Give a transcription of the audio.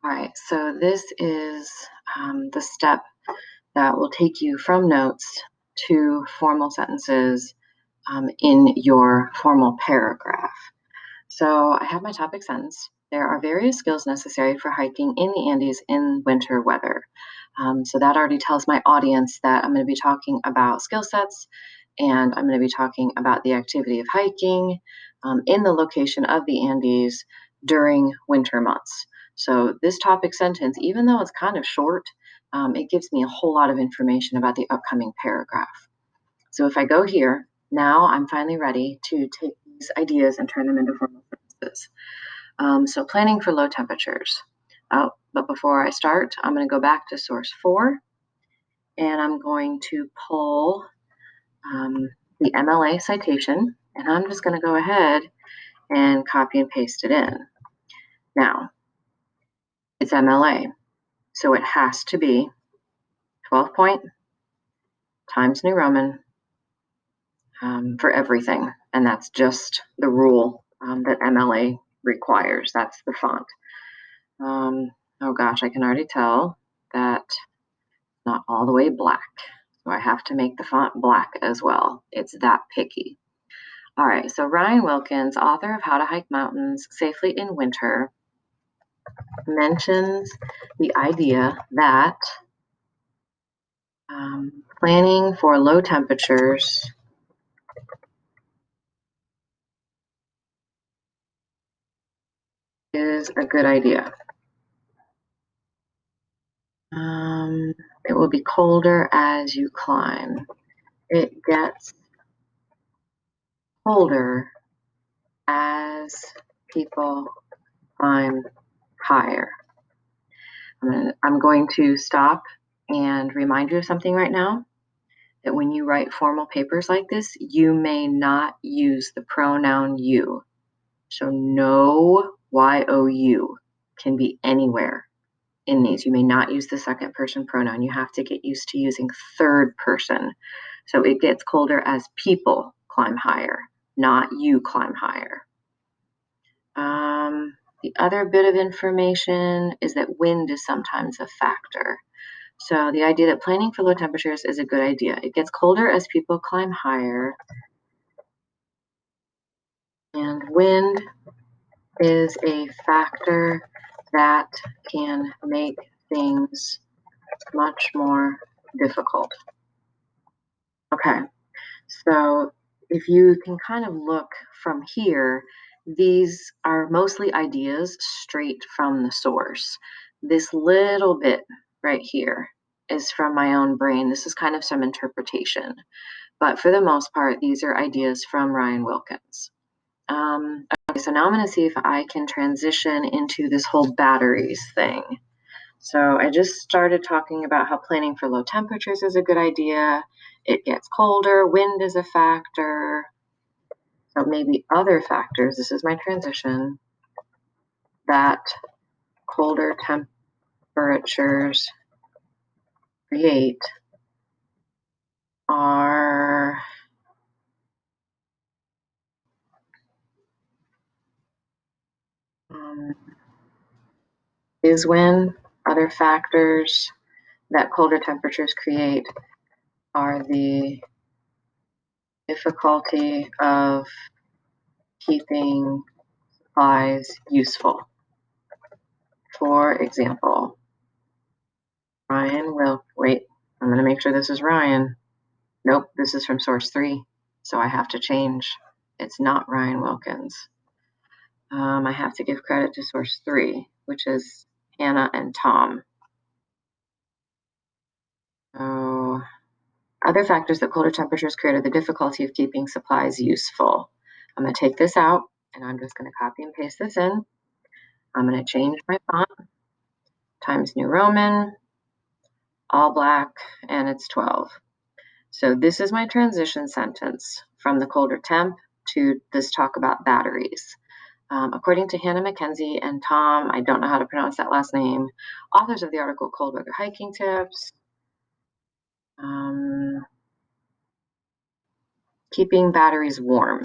All right, so this is the step that will take you from notes to formal sentences in your formal paragraph. So I have my topic sentence. There are various skills necessary for hiking in the Andes in winter weather. So that already tells my audience that I'm going to be talking about skill sets and I'm going to be talking about the activity of hiking in the location of the Andes during winter months. So this topic sentence, even though it's kind of short, it gives me a whole lot of information about the upcoming paragraph. So if I go here, now I'm finally ready to take these ideas and turn them into formal sentences. So planning for low temperatures. But before I start, I'm going to go back to source 4, and I'm going to pull the MLA citation, and I'm just going to go ahead and copy and paste it in. Now, it's MLA, so it has to be 12 point Times New Roman for everything, and that's just the rule that MLA requires. That's the font. Oh gosh, I can already tell that it's not all the way black, so I have to make the font black as well. It's that picky. All right, so Ryan Wilkins, author of How to Hike Mountains Safely in Winter, mentions the idea that planning for low temperatures is a good idea. It will be colder as you climb. It gets colder as people climb higher. I'm going to stop and remind you of something right now, that when you write formal papers like this, you may not use the pronoun you. So no you can be anywhere in these. You may not use the second person pronoun. You have to get used to using third person. So it gets colder as people climb higher, not you climb higher. The other bit of information is that wind is sometimes a factor. So the idea that planning for low temperatures is a good idea. It gets colder as people climb higher, and wind is a factor that can make things much more difficult. Okay, so if you can kind of look from here, these are mostly ideas straight from the source. This little bit right here is from my own brain. This is kind of some interpretation, but for the most part, these are ideas from Ryan Wilkins. Okay, so now I'm going to see if I can transition into this whole batteries thing. So I just started talking about how planning for low temperatures is a good idea. It gets colder, wind is a factor. So maybe other factors, this is my transition, that colder temperatures create are is when other factors that colder temperatures create are the difficulty of keeping supplies useful. For example, Ryan will, wait, I'm going to make sure this is Ryan. Nope, this is from source 3, so I have to change. It's not Ryan Wilkins. I have to give credit to source 3, which is Hannah and Tom. So, other factors that colder temperatures create are the difficulty of keeping supplies useful. I'm going to take this out, and I'm just going to copy and paste this in. I'm going to change my font, Times New Roman, all black, and it's 12. So this is my transition sentence from the colder temp to this talk about batteries. According to Hannah Mackenzie and Tom, I don't know how to pronounce that last name, authors of the article Cold Weather Hiking Tips, keeping batteries warm.